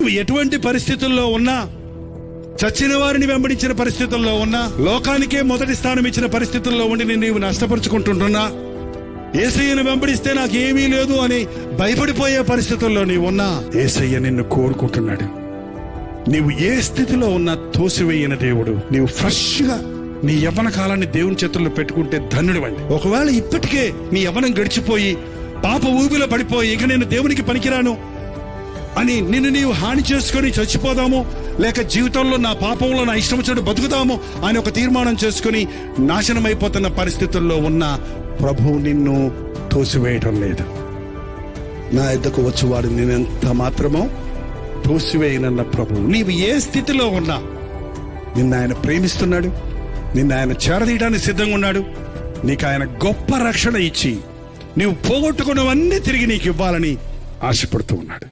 నువ్వు ఎటువంటి పరిస్థితుల్లో ఉన్నా, చచ్చిన వారిని వెంబడించిన పరిస్థితుల్లో ఉన్నా, లోకానికే మొదటి స్థానం ఇచ్చిన పరిస్థితుల్లో ఉండి నీవు నష్టపరుచుకుంటుంటున్నా, యేసయ్యను వెంబడిస్తే నాకు ఏమీ లేదు అని భయపడిపోయే పరిస్థితుల్లో నీవు ఉన్నా, యేసయ్య నిన్ను కోరుకుంటున్నాడు. నీవు ఏ స్థితిలో ఉన్నా తోసివేయని దేవుడు. నీవు ఫ్రెష్ గా నీ యవ్వన కాలాన్ని దేవుని చేతుల్లో పెట్టుకుంటే ధన్యుడివండి. ఒకవేళ ఇప్పటికే నీ యవ్వనం గడిచిపోయి పాప ఊబిలో పడిపోయి ఇక నేను దేవునికి పనికిరాను అని నిన్ను నీవు హాని చేసుకొని చచ్చిపోదాము, లేక జీవితంలో నా పాపంలో నా ఇష్టం వచ్చినట్టు బతుకుదాము అని ఒక తీర్మానం చేసుకుని నాశనమైపోతున్న పరిస్థితుల్లో ఉన్న ప్రభువు నిన్ను తోసివేయటం లేదు. నా యొద్దకు వచ్చేవాడు నేనెంత మాత్రమో తోసివేయనన్న ప్రభువు. నీవు ఏ స్థితిలో ఉన్నా నిన్ను ఆయన ప్రేమిస్తున్నాడు, నిన్ను ఆయన చేరదీయడానికి సిద్ధంగా ఉన్నాడు. నీకు ఆయన గొప్ప రక్షణ ఇచ్చి నీవు పోగొట్టుకున్నవన్నీ తిరిగి నీకు ఇవ్వాలని ఆశపడుతూ ఉన్నాడు.